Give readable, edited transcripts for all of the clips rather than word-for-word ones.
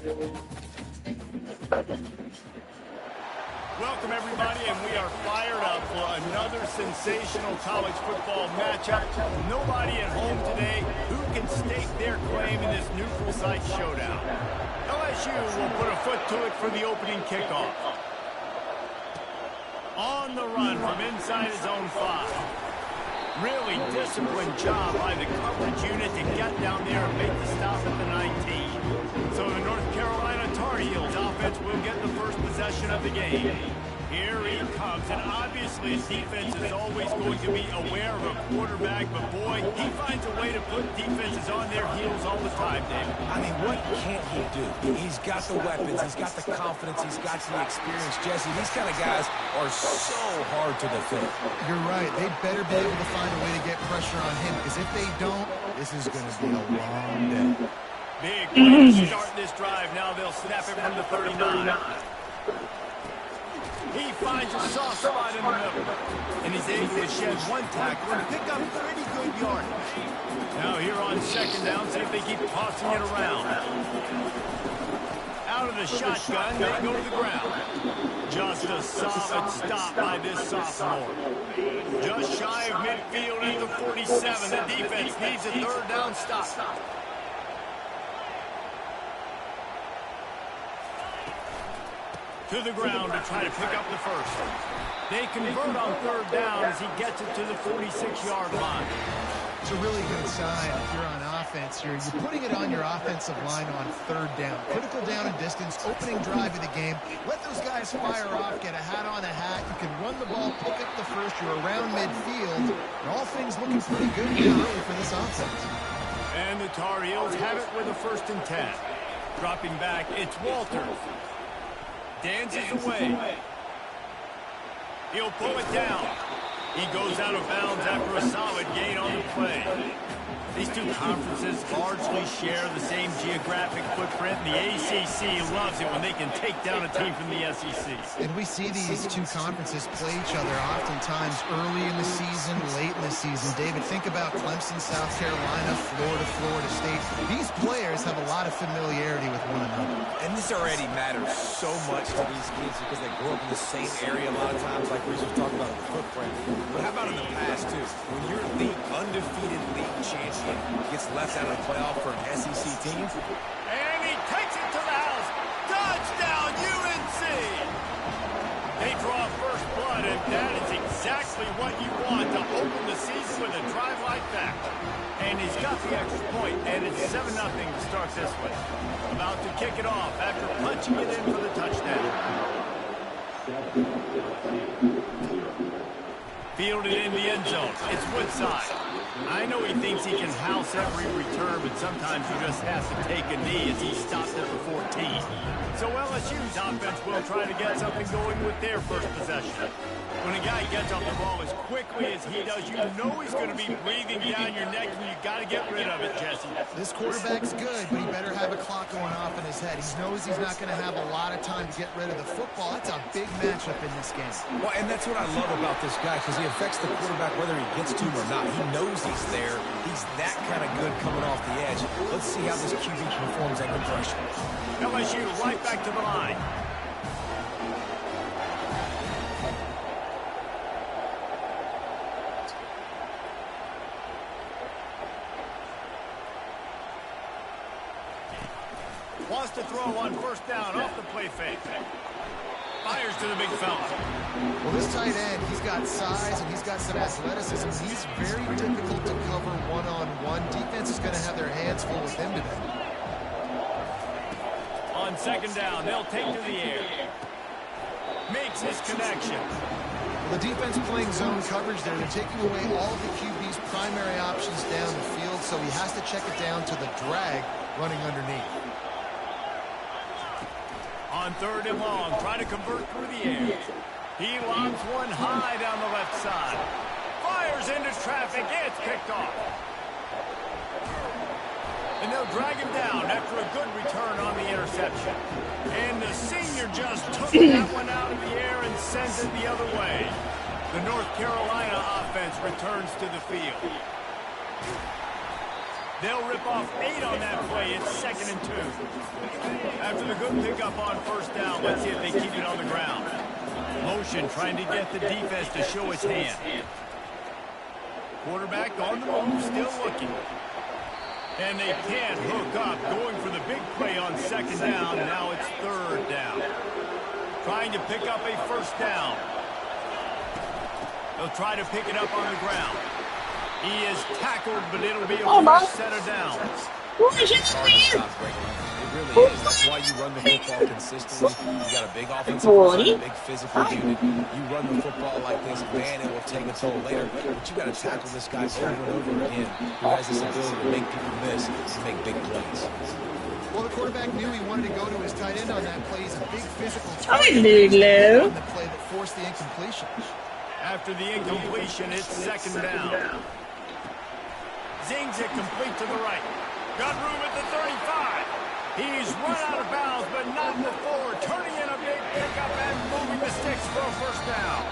Welcome, everybody, and we are fired up for another sensational college football matchup. Nobody at home today who can stake their claim in this neutral site showdown. LSU will put a foot to it for the opening kickoff. On the run from inside his own 5. Really disciplined job by the coverage unit to get down there and make the stop at the 19. So the North Carolina Tar Heels offense will get the first possession of the game. Here he comes, and obviously his defense is always going to be aware of a quarterback, but boy, he finds a way to put defenses on their heels all the time, David. I mean, what can't he do? He's got the weapons, he's got the confidence, he's got the experience. Jesse, these kind of guys are so hard to defend. You're right. They better be able to find a way to get pressure on him, because if they don't, this is going to be a long day. Big way to start this drive. Now they'll snap it from the 39. He finds a soft spot in the middle, and he's able to shed one tackle and pick up pretty good yardage. Now here on second down, see if they keep tossing it around. Out of the shotgun, they go to the ground. Just a solid stop by this sophomore. Just shy of midfield at the 47. The defense needs a third down stop. To the ground to try to pick up the first. They convert on third down as he gets it to the 46-yard line. It's a really good sign if you're on offense here. You're putting it on your offensive line on third down. Critical down and distance, opening drive of the game. Let those guys fire off, get a hat on a hat. You can run the ball, pick up the first. You're around midfield. And all things looking pretty good here early for this offense. And the Tar Heels have it with a 1st and 10. Dropping back, it's Walters. Dances away. He'll pull it down. He goes out of bounds after a solid gain on the play. These two conferences largely share the same geographic footprint. The ACC loves it when they can take down a team from the SEC. And we see these two conferences play each other oftentimes early in the season, late in the season. David, think about Clemson, South Carolina, Florida State. These players have a lot of familiarity with one another. And this already matters so much to these kids because they grew up in the same area a lot of times, like we just talked about the footprint. But how about in the past, too? When you're the undefeated league champion gets left out of the playoff for an SEC team. And he takes it to the house. Touchdown, UNC! They draw first blood, and that is exactly what you want to open the season with a drive like that. And he's got the extra point, and it's 7-0 to start this one. About to kick it off after punching it in for the touchdown. Fielded in the end zone. It's Woodside. I know he thinks he can house every return, but sometimes you just have to take a knee as he stops at the 14. So LSU's offense will try to get something going with their first possession. When a guy gets off the ball as quickly as he does, you know he's going to be breathing down your neck, and you got to get rid of it, Jesse. This quarterback's good, but he better have a clock going off in his head. He knows he's not going to have a lot of time to get rid of the football. That's a big matchup in this game. Well, and that's what I love about this guy, because he affects the quarterback whether he gets to him or not. He knows he's there. He's that kind of good coming off the edge. Let's see how this QB performs under pressure. LSU right back to the line. Wants to throw on first down off the play fake. Fires to the big fella. Well, this tight end, he's got size and he's got some athleticism. He's very difficult to cover one-on-one. Defense is going to have their hands full with him today. On second down, they'll take to the air. Makes his connection. Well, the defense playing zone coverage there. They're taking away all of the QB's primary options down the field, so he has to check it down to the drag running underneath. On third and long, trying to convert through the air. He lobs one high down the left side. Fires into traffic. It's picked off. And they'll drag him down after a good return on the interception. And the senior just took that one out of the air and sends it the other way. The North Carolina offense returns to the field. They'll rip off 8 on that play. It's 2nd and 2. After the good pickup on first down, let's see if they keep it on the ground. Motion trying to get the defense to show its hand. Quarterback on the move, still looking. And they can't hook up, going for the big play on 2nd down. Now it's 3rd down. Trying to pick up a first down. They'll try to pick it up on the ground. He is tackled, but it'll be a first set of downs. It really is. That's why you run the football consistently. You got a big offensive line, a big physical unit. You run the football like this, man, it will take a toll later. But you got to tackle this guy over and over again, who has this ability to make people miss and make big plays. Well, the quarterback knew he wanted to go to his tight end on that play. He's a big physical Hello. on the play that forced the incompletion. After the incompletion, it's 2nd down. Zings it complete to the right. Got room at the 35. He's run out of bounds, but not before turning in a big pickup and moving the sticks for a first down.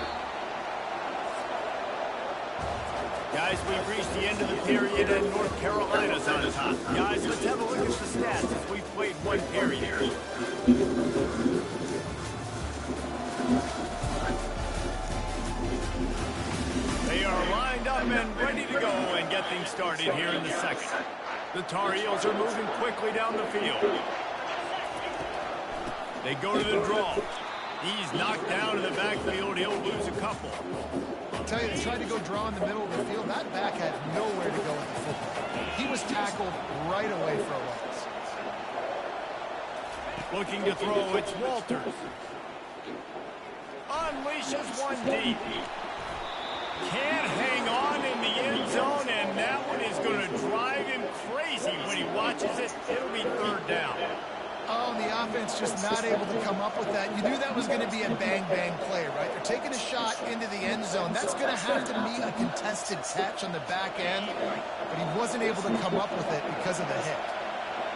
Guys, we've reached the end of the period, and North Carolina's on top. Guys, let's have a look at the stats as we've played 1 period. They are lined up and ready to go and get things started here in the 2nd. The Tar Heels are moving quickly down the field. They go to the draw. He's knocked down in the backfield. He'll lose a couple. I'll tell you, they tried to go draw in the middle of the field. That back had nowhere to go with the football. He was tackled right away for a loss. Looking to throw, it's Walters. Unleashes one deep. Can't hang on in the end zone, and that one is going to drive him crazy when he watches it. It'll be 3rd down. Oh, and the offense just not able to come up with that. You knew that was going to be a bang-bang play, right? They're taking a shot into the end zone. That's going to have to meet a contested catch on the back end, but he wasn't able to come up with it because of the hit.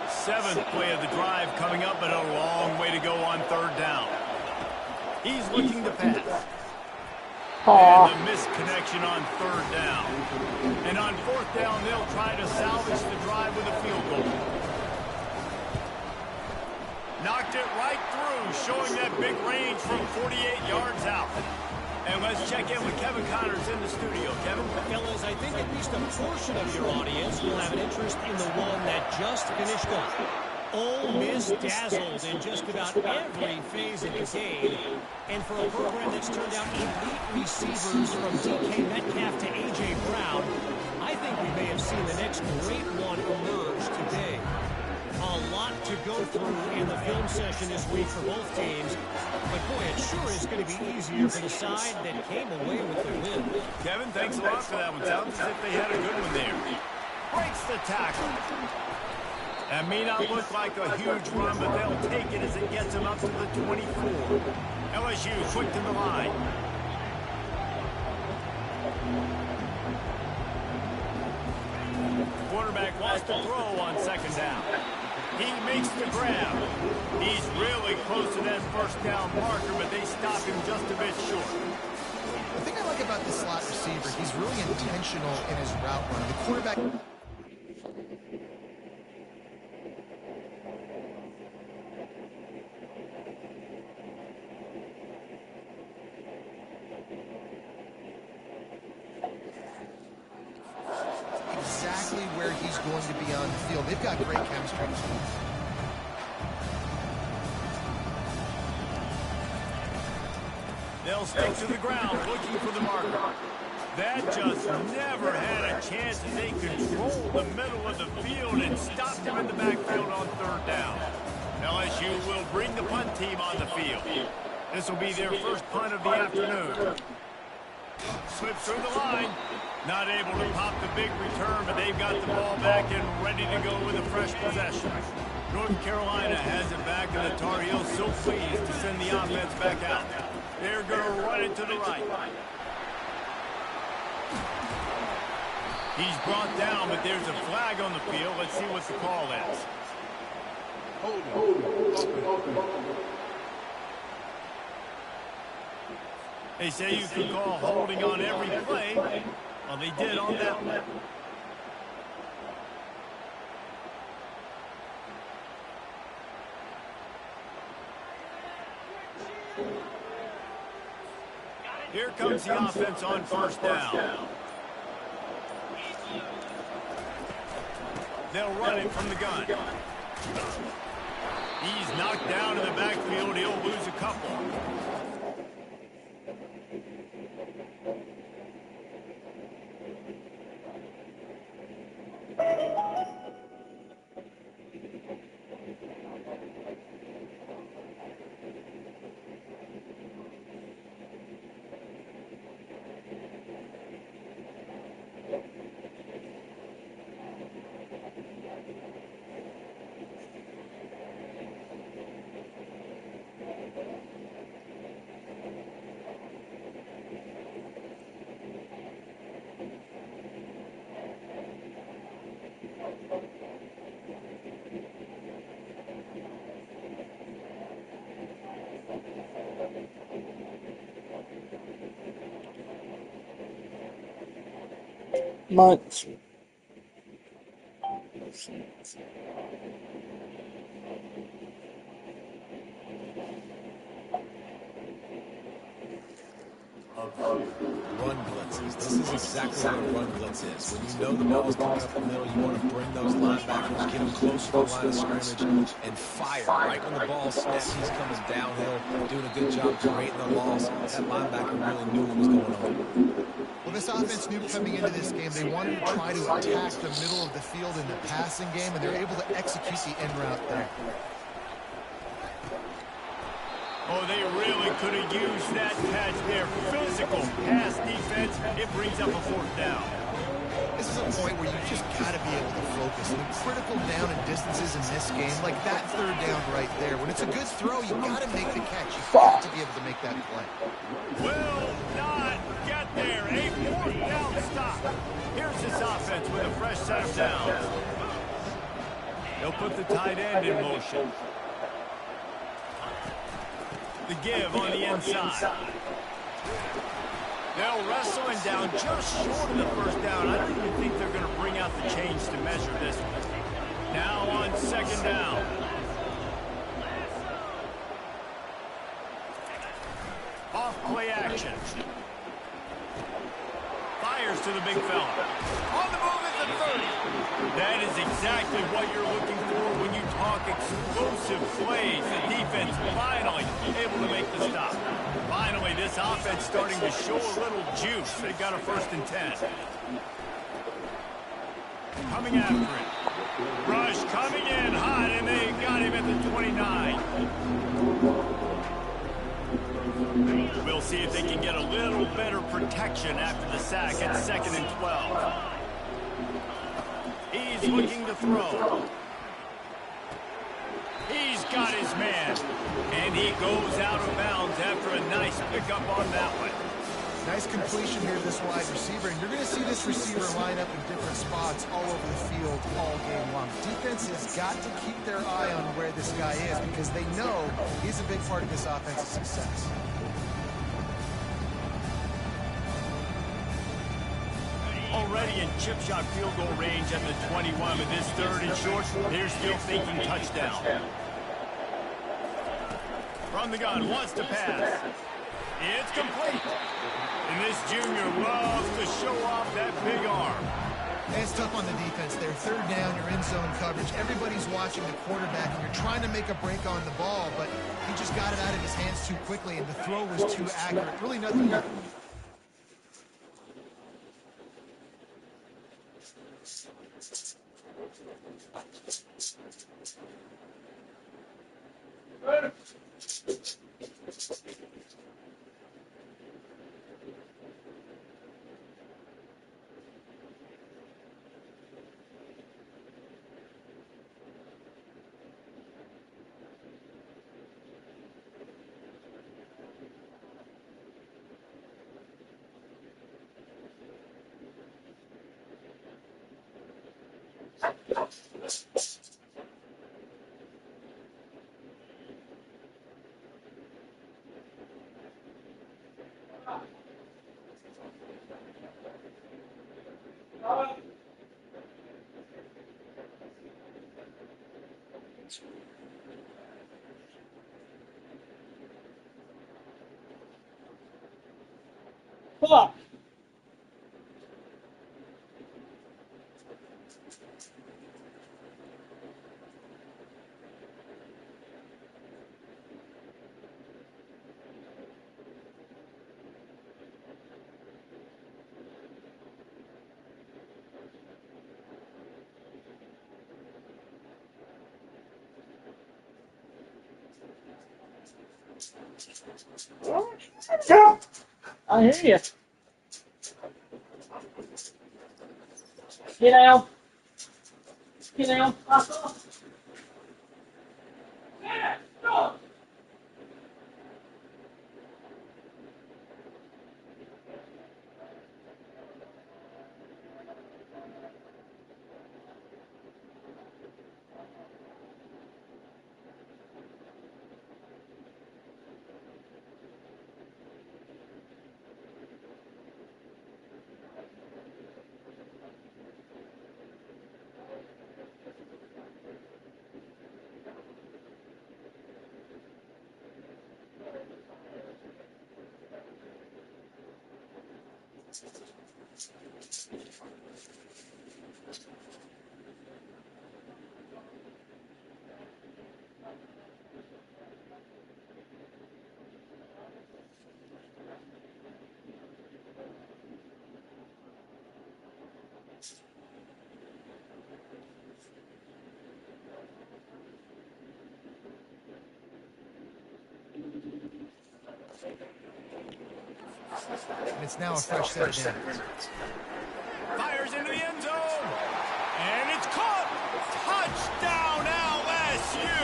7th play of the drive coming up, but a long way to go on 3rd down. He's looking to pass. And the misconnection on 3rd down. And on 4th down, they'll try to salvage the drive with a field goal. Knocked it right through, showing that big range from 48 yards out. And let's check in with Kevin Connors in the studio. Kevin? Fellas, I think at least a portion of your audience will have an interest in the one that just finished up. Ole Miss dazzled in just about every phase of the game. And for a program that's turned out elite receivers from DK Metcalf to A.J. Brown, I think we may have seen the next great one emerge today. A lot to go through in the film session this week for both teams. But boy, it sure is going to be easier for the side that came away with the win. Kevin, thanks a lot for that one. Sounds as if they had a good one there. Breaks the tackle. That may not look like a huge run, but they'll take it as it gets them up to the 24. LSU quick to the line. Quarterback wants to throw on 2nd down. He makes the grab. He's really close to that first down marker, but they stop him just a bit short. The thing I like about the slot receiver, he's really intentional in his route run. The quarterback... exactly where he's going to be on the field. They've got great chemistry. They'll stick to the ground looking for the marker. That just never had a chance as they controlled the middle of the field and stopped him in the backfield on 3rd down. LSU will bring the punt team on the field. This will be their first punt of the afternoon. Slips through the line. Not able to pop the big return, but they've got the ball back and ready to go with a fresh possession. North Carolina has it back, and the Tar Heels so pleased to send the offense back out. They're going to run it to the right. He's brought down, but there's a flag on the field. Let's see what the call is. They say you can call holding on every play. Well, they did on that one. Here comes the offense on first down. They'll run it from the gun. He's knocked down in the backfield. He'll lose a couple. Much. Run blitzes. This is exactly what a run blitz is. When you know the ball's coming up the middle, you want to bring those linebackers, get them close to the line of scrimmage, and fire. Right when the ball snaps, he's coming downhill, doing a good job creating a loss. That linebacker really knew what was going on. Well, this offense knew coming into this game they wanted to try to attack the middle of the field in the passing game, and they're able to execute the end route there. Oh, they really could have used that catch there. Physical pass defense. It brings up a fourth down. This is a point where you just got to be able to focus. The critical down and distances in this game, like that third down right there. When it's a good throw, you got to make the catch. You got to be able to make that play. Will not get there. A fourth down stop. Here's this offense with a fresh set of downs. They'll put the tight end in motion. The give on the inside. They'll wrestle him down just short of the first down. I don't even think they're going to bring out the chains to measure this one. Now on second down. Off play action. Fires to the big fella. On the move at the 30. That is exactly what you're looking for when you talk explosive plays. The defense finally able to make the stop. Finally, this offense starting to show a little juice. They got a 1st and 10. Coming after it. Rush coming in hot, and they got him at the 29. We'll see if they can get a little better protection after the sack at 2nd and 12. He's looking to throw. He's got his man. And he goes out of bounds after a nice pickup on that one. Nice completion here to this wide receiver, and you're going to see this receiver line up in different spots all over the field all game long. Defense has got to keep their eye on where this guy is because they know he's a big part of this offensive success. Already in chip shot field goal range at the 21 with this 3rd and short. They're still thinking touchdown. From the gun, wants to pass. It's complete. And this junior loves to show off that big arm. And it's tough on the defense there. 3rd down, you're in zone coverage. Everybody's watching the quarterback, and you're trying to make a break on the ball, but he just got it out of his hands too quickly, and the throw was too accurate. Really nothing. Fuck. I hear you. Get down. Get down. And it's now a fresh set of downs. Fires into the end zone. And it's caught. Touchdown, LSU.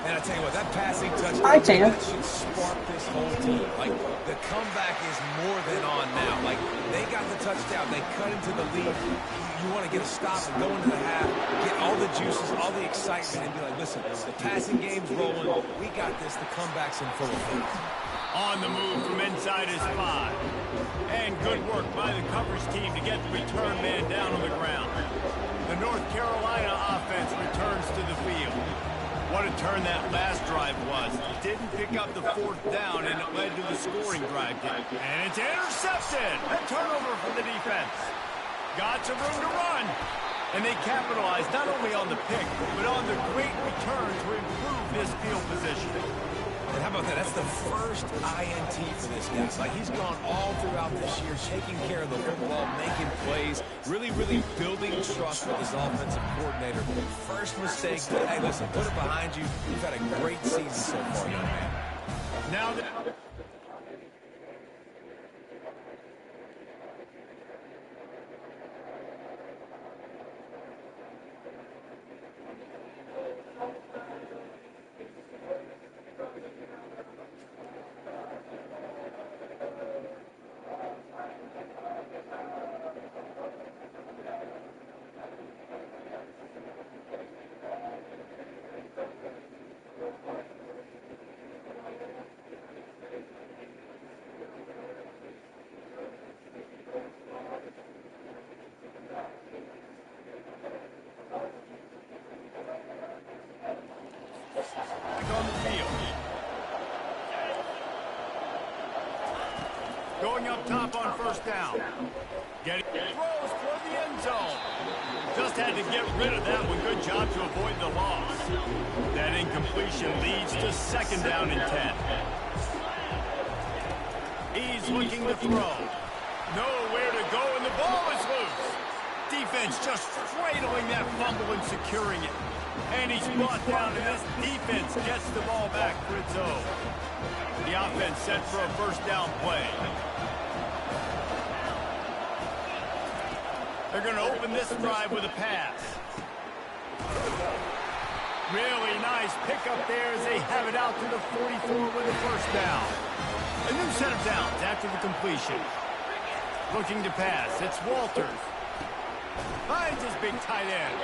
And I tell you what, that passing touchdown, Hi, Tim. that should spark this whole team. Like, the comeback is more than on now. Like, they got the touchdown. They cut into the lead. You want to get a stop and go into the half, get all the juices, all the excitement, and be like, listen, the passing game's rolling. We got this. The comeback's in full effect. On the move from inside his 5. And good work by the coverage team to get the return man down on the ground. The North Carolina offense returns to the field. What a turn that last drive was. Didn't pick up the 4th down, and it led to the scoring drive. And it's intercepted. A turnover for the defense. Got some room to run. And they capitalized not only on the pick, but on the great return to improve this field position. And how about that? That's the first INT for this guy. Like, he's gone all throughout this year, taking care of the football, making plays, really, really building trust with his offensive coordinator. First mistake, but hey, listen, put it behind you. You've had a great season so far, young man. Now that... on the field. Going up top on 1st down. Getting throws toward the end zone. Just had to get rid of that one. Good job to avoid the loss. That incompletion leads to 2nd down and 10. He's looking to throw. Nowhere to go, and the ball is loose. Defense just cradling that fumble and securing it. And he's brought down, and this defense gets the ball back for its own. The offense set for a 1st down play. They're going to open this drive with a pass. Really nice pickup there as they have it out to the 44 with a 1st down. A new set of downs after the completion. Looking to pass. It's Walters. Finds his big tight end.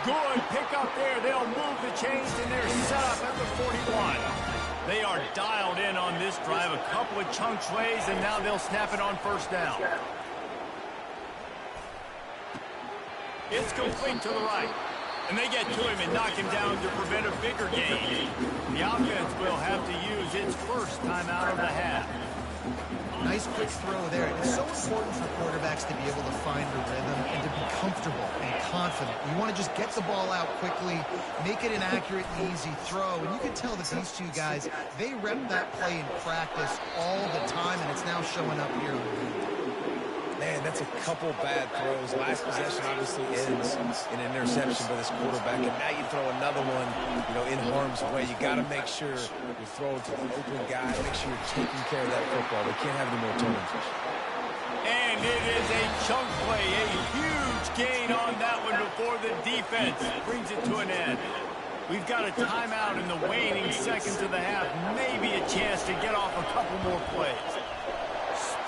Good pickup there. They'll move the chains, and they're set up at the 41. They are dialed in on this drive. A couple of chunk plays, and now they'll snap it on 1st down. It's complete to the right. And they get to him and knock him down to prevent a bigger gain. The offense will have to use its 1st timeout of the half. nice quick throw there. It's so important for quarterbacks to be able to find a rhythm and to be comfortable and confident. You want to just get the ball out quickly, make it an accurate and easy throw. And you can tell that these two guys, they rep that play in practice all the time, and it's now showing up here. Man, that's a couple bad throws. Last possession obviously ends in an interception by this quarterback, and now you throw another one, in harm's way. You got to make sure you throw it to the open guy. Make sure you're taking care of that football. They can't have any more turnovers. And it is a chunk play, a huge gain on that one before the defense brings it to an end. We've got a timeout in the waning seconds of the half, maybe a chance to get off a couple more plays.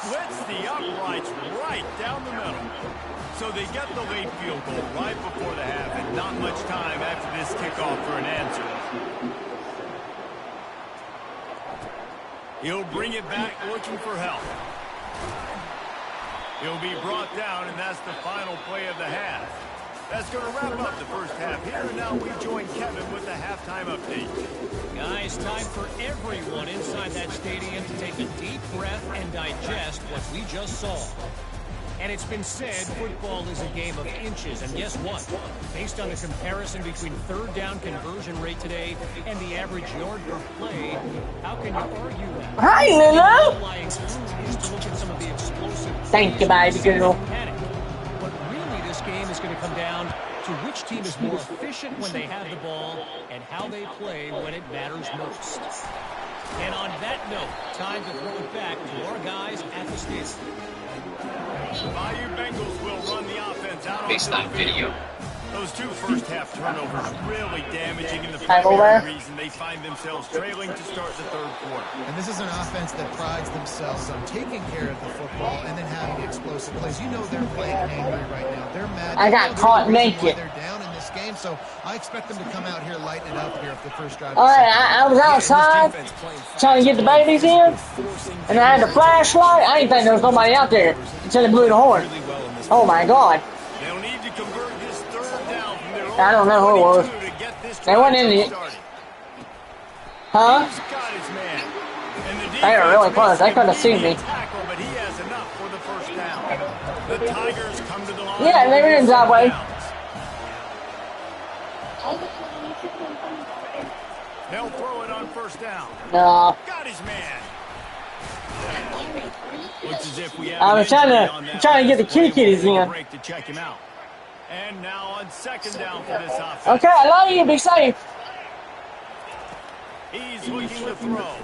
Splits the uprights right down the middle. So they get the late field goal right before the half, and not much time after this kickoff for an answer. He'll bring it back looking for help. He'll be brought down, and that's the final play of the half. That's going to wrap up the first half here, and now we join Kevin with the halftime update. Guys, time for everyone inside that stadium to take a deep breath and digest what we just saw. And it's been said football is a game of inches, and guess what? Based on the comparison between third down conversion rate today and the average yard per play, how can you argue that? Hi, Lulu. Thank you, baby girl. But really, this game is going to come down to which team is more efficient when they have the ball and how they play when it matters most. And on that note, time to throw it back to our guys at the stadium. Bayou Bengals will run the offense out Baseline video. Those two first-half turnovers really damaging in the Over. primary reason they find themselves trailing to start the third quarter. And this is an offense that prides themselves on taking care of the football and then having explosive plays. You know they're playing angry right now. They're mad. I got caught naked. They're down in this game, so I expect them to come out here lighten it up here if the first drive. All right, I was outside trying to get the babies in, and I had the flashlight. I didn't think there was nobody out there until they blew the horn. Oh, my God. They'll need to convert this third down from their own I don't know who it was. 22 to get this They went in drive the... started. Huh? He's got his man. And the They were really defense close. They makes couldn't have seen immediate me. tackle, but he has enough for the first down. The Tigers come to the line. Yeah, they were in that way. They'll throw it on first down. No. Got his man. Looks as if we have I was an trying injury to on that get the last play. kitties We'll in. break to check him out. And now on second down for this offense. Okay, I love you. Be safe. He's looking to throw.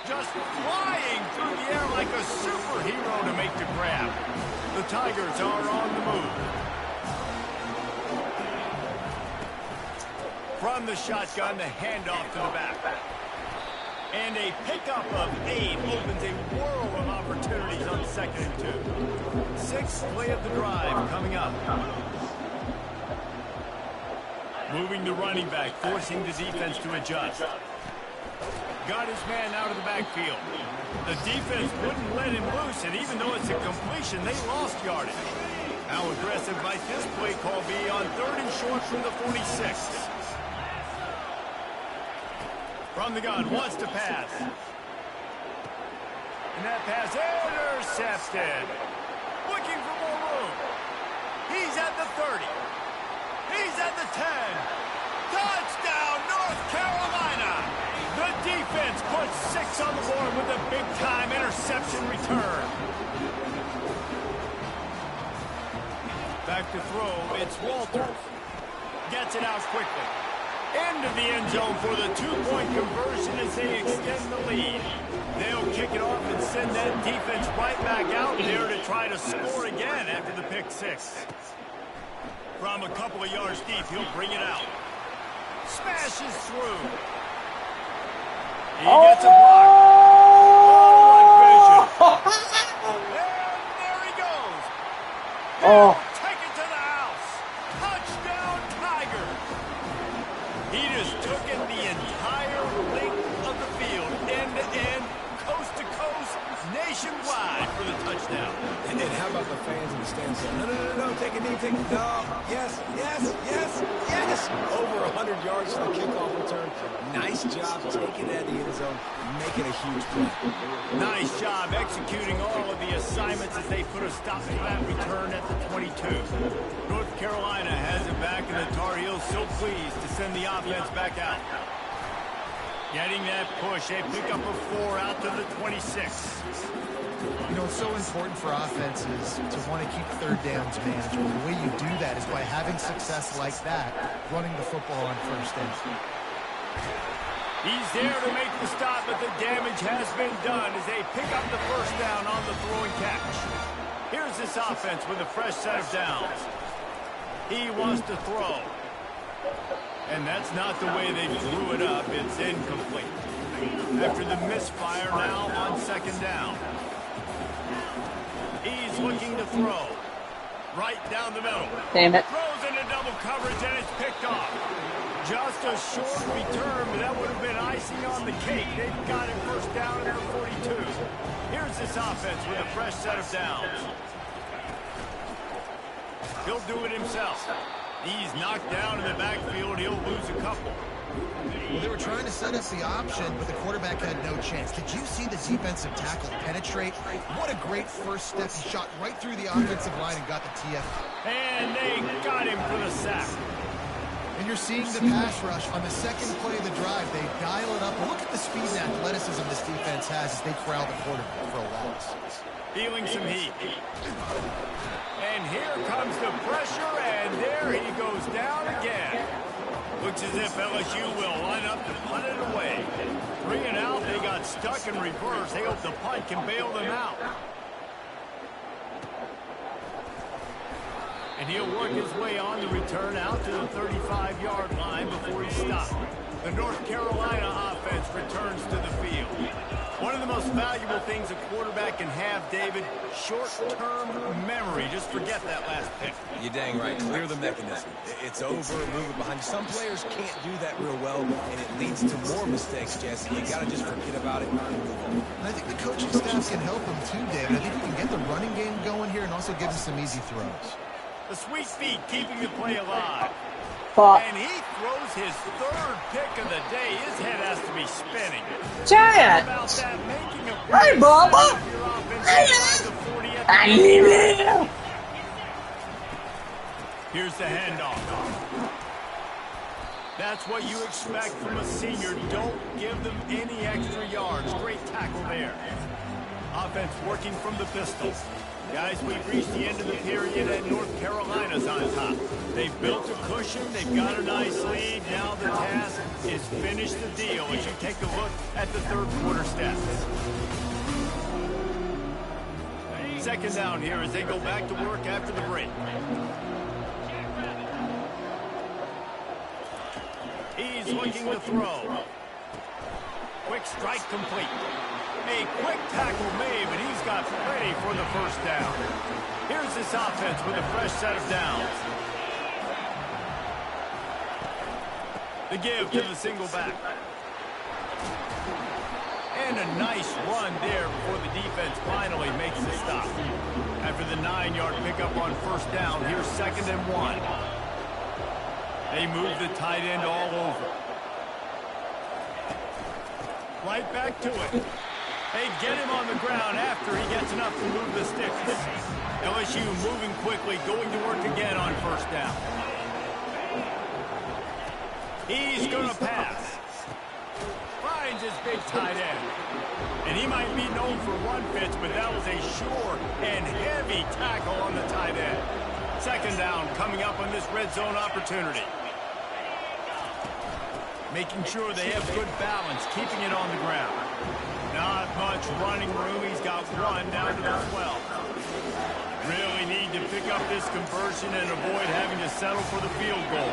Just flying through the air like a superhero to make the grab. The Tigers are on the move. From the shotgun, the handoff to the back. And a pickup of 8 opens a whirl of opportunities on 2nd and 2. Sixth play of the drive coming up. Moving the running back, forcing the defense to adjust. Got his man out of the backfield. The defense wouldn't let him loose, and even though it's a completion, they lost yardage. How aggressive might this play call be on 3rd and short from the 46? From the gun, wants to pass. And that pass intercepted. Looking for more room. He's at the 30. He's at the 10. Touchdown, North Carolina. The defense puts 6 on the board with a big-time interception return. Back to throw, it's Walters. Gets it out quickly. Into the end zone for the 2-point conversion as they extend the lead. They'll kick it off and send that defense right back out there to try to score again after the pick 6. From a couple of yards deep, he'll bring it out. Smashes through. He gets a block. Oh, what vision. And there he goes. Oh. Take it to the house. Touchdown, Tigers. He just took in the entire length of the field, end to end, coast to coast, nationwide. wide for the touchdown. And then how about the fans in the stands saying, no, take a knee, take a no, yes. Over 100 yards for the kickoff return. Nice job taking that in the end zone, making a huge play. Nice job executing all of the assignments as they put a stop to that return at the 22. North Carolina has it back, and the Tar Heels so pleased to send the offense back out. Getting that push, they pick up a 4 out to the 26. You know, it's so important for offenses to want to keep third downs manageable. The way you do that is by having success like that, running the football on first down. He's there to make the stop, but the damage has been done as they pick up the first down on the throwing catch. Here's this offense with a fresh set of downs. He wants to throw. And that's not the way they drew it up. It's incomplete. After the misfire, now on second down. He's looking to throw. Right down the middle. Damn it. Throws into double coverage, and it's picked off. Just a short return, but that would have been icing on the cake. They've got it first down at their 42. Here's this offense with a fresh set of downs. He'll do it himself. He's knocked down in the backfield. He'll lose a couple. Well, they were trying to set up the option, but the quarterback had no chance. Did you see the defensive tackle penetrate? What a great first step. He shot right through the offensive line and got the TF. And they got him for the sack. And you're seeing the pass rush on the second play of the drive. They dial it up. Look at the speed and athleticism this defense has as they corral the quarterback for a loss. Feeling some heat. And here comes the pressure, and there he goes down again. Looks as if LSU will line up to punt it away. 3 and out, they got stuck in reverse. They hope the punt can bail them out. And he'll work his way on the return out to the 35-yard line before he stopped. The North Carolina offense returns to the field. One of the most valuable things a quarterback can have, David, short-term memory. Just forget that last pick. You're dang right. Clear the mechanism. It's over, move it behind you. Some players can't do that real well, and it leads to more mistakes, Jesse. You got to just forget about it and move on. And I think the coaching staff can help him too, David. I think you can get the running game going here and also give him some easy throws. The sweet feet keeping the play alive. But And he throws his third pick of the day. His head has to be spinning. Chad! About that, making a Hey, Bubba! of your offense Hey, inside the 40 at the I 50. live here! Here's the handoff. That's what you expect from a senior. Don't give them any extra yards. Great tackle there. Offense working from the pistol. Guys, we've reached the end of the period, and North Carolina's on top. They've built a cushion. They've got a nice lead. Now the task is finish the deal as you take a look at the third quarter stats. Second down here as they go back to work after the break. He's looking to throw. Quick strike complete. A quick tackle made, but he's got plenty for the first down. Here's this offense with a fresh set of downs. The give to the single back. And a nice run there before the defense finally makes the stop. After the 9-yard pickup on first down, here's 2nd and 1. They move the tight end all over. Right back to it. They get him on the ground after he gets enough to move the sticks. LSU moving quickly, going to work again on first down. He's going to pass. Finds his big tight end. And he might be known for run fits, but that was a sure and heavy tackle on the tight end. 2nd down coming up on this red zone opportunity. Making sure they have good balance, keeping it on the ground. Not much running room. He's got one down to the 12. Really need to pick up this conversion and avoid having to settle for the field goal.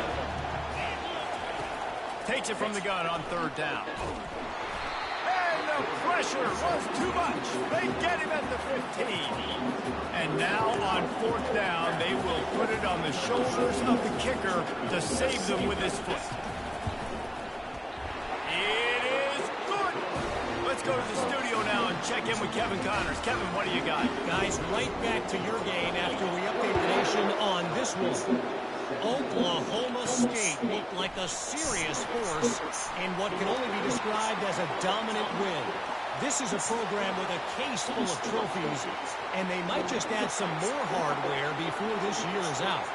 Takes it from the gun on 3rd down. And the pressure was too much. They get him at the 15. And now on 4th down, they will put it on the shoulders of the kicker to save them with his foot. It is good. Let's go to the studio now and check in with Kevin Connors. Kevin, what do you got? Guys, right back to your game after we update the nation on this one. Oklahoma State looked like a serious force in what can only be described as a dominant win. This is a program with a case full of trophies, and they might just add some more hardware before this year is out.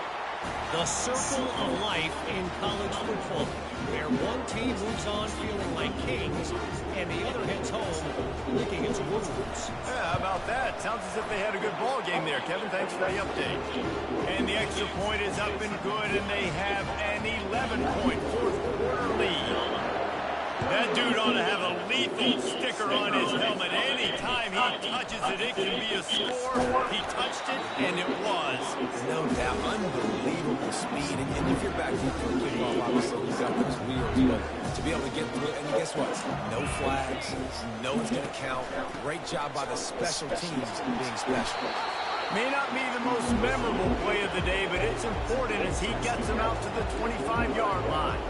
The circle of life in college football, where one team moves on feeling like kings, and the other heads home licking its wounds. Yeah, how about that? Sounds as if they had a good ball game there, Kevin. Thanks for the update. And the extra point is up and good, and they have an 11-point fourth-quarter lead. That dude ought to have a lethal sticker on his helmet. Anytime he touches it, it can be a score. He touched it, and it was. No doubt, unbelievable speed. And if you're back deep for a kickoff, obviously you've got those wheels. But to be able to get through it, and guess what? No flags. No one's going to count. Great job by the special teams being special. May not be the most memorable play of the day, but it's important as he gets him out to the 25-yard line.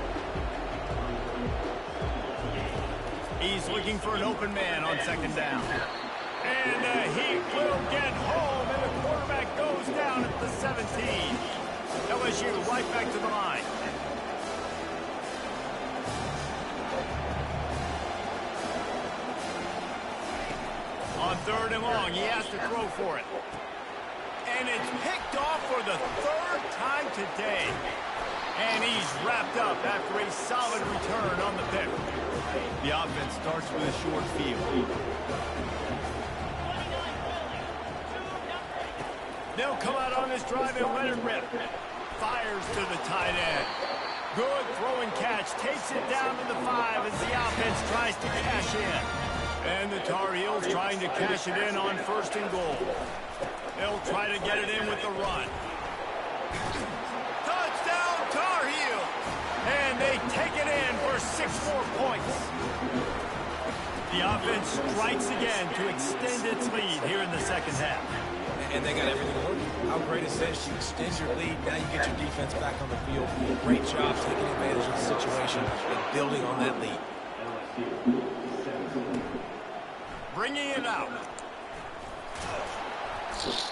He's looking for an open man on second down. And he will get home, and the quarterback goes down at the 17. LSU right back to the line. On third and long, he has to throw for it. And it's picked off for the third time today. And he's wrapped up after a solid return on the pick. The offense starts with a short field. They'll come out on this drive and let it rip. Fires to the tight end. Good throw and catch. Takes it down to the 5 as the offense tries to cash in. And the Tar Heels trying to cash it in on first and goal. They'll try to get it in with the run. Touchdown, Tar Heel! And they take it in for 6 more points. The offense strikes again to extend its lead here in the second half. And they got everything working. How great is this? You extend your lead, now you get your defense back on the field. Great job taking advantage of the situation and building on that lead. Bringing it out.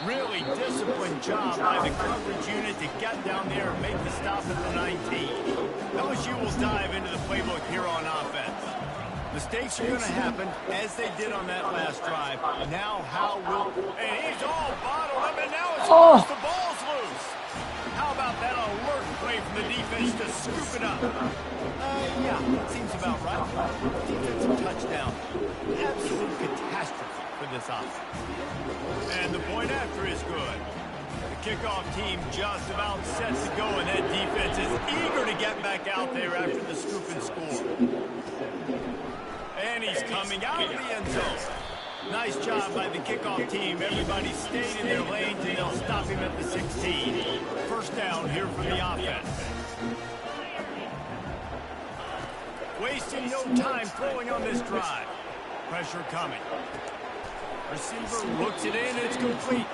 Really disciplined job by the coverage unit to get down there and make the stop at the 19. LSU will dive into the playbook here on offense. Mistakes are going to happen, as they did on that last drive. Now how will... And he's all bottled up, and now it's loose. The ball's loose. How about that alert play from the defense to scoop it up? Yeah, that seems about right. Defensive touchdown. Absolute catastrophe for this offense. And the point after is good. The kickoff team just about set to go, and that defense is eager to get back out there after the scoop and score. And he's coming out of the end zone. Nice job by the kickoff team. Everybody stayed in their lanes, and they'll stop him at the 16. First down here for the offense. Wasting no time throwing on this drive. Pressure coming. Receiver looks it in, it's complete.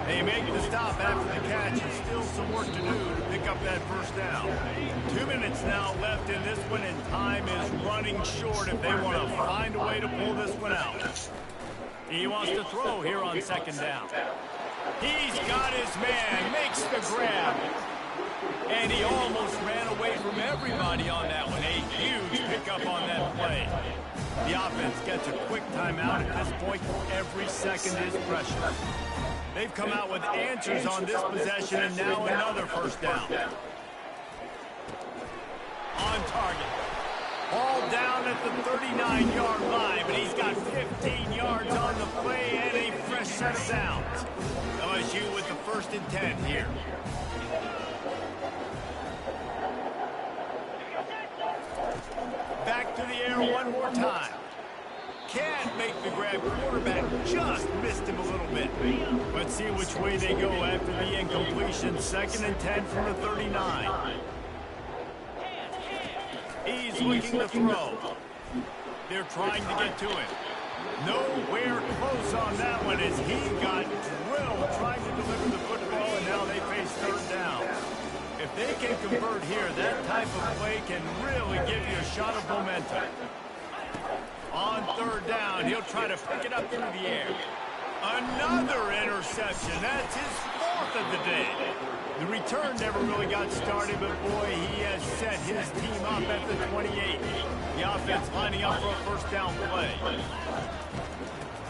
They make the stop after the catch, and still some work to do to pick up that first down. 2 minutes now left in this one, and time is running short if they want to find a way to pull this one out. He wants to throw here on second down. He's got his man, makes the grab. And he almost ran away from everybody on that one. A huge pickup on that play. The offense gets a quick timeout at this point. Every second is precious. They've come out with answers on this possession, and now another first down. On target. Ball down at the 39-yard line, but he's got 15 yards on the play and a fresh set of downs. LSU with the 1st and 10 here. Back to the air one more time. Can't make the grab. Quarterback just missed him a little bit. Let's see which way they go after the incompletion. 2nd and 10 from the 39. He's looking to throw. They're trying to get to him. Nowhere close on that one as he got drilled trying to deliver the football, and now they face 3rd down. If they can convert here, that type of play can really give you a shot of momentum. On third down, he'll try to pick it up into the air. Another interception. That's his fourth of the day. The return never really got started, but boy, he has set his team up at the 28. The offense lining up for a first down play.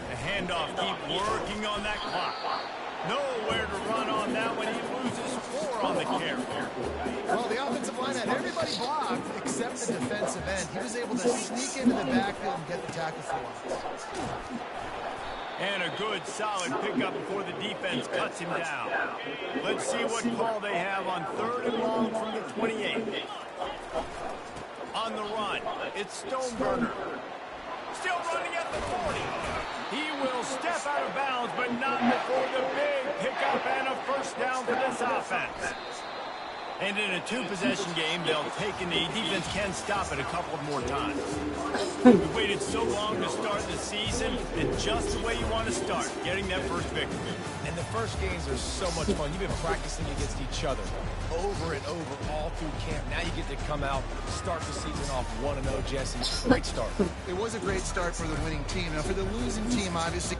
The handoff, keep working on that clock. Nowhere to run on that one. He loses 4 on the carry. Well, the offensive line had everybody blocked except the defensive end. He was able to sneak into the backfield and get the tackle for loss. And a good, solid pickup before the defense cuts him down. Let's see what call they have on third and long from the 28. On the run, it's Stoneburner. Still running at the 40. He will step out of bounds, but not before the big pickup and a first down for this offense. And in a 2-possession game, they'll take a knee. Defense can stop it a couple of more times. We waited so long to start the season, and just the way you want to start, getting that first victory. And the first games are so much fun. You've been practicing against each other over and over all through camp. Now you get to come out, start the season off 1-0, Jesse. Great start. It was a great start for the winning team. Now, for the losing team, obviously,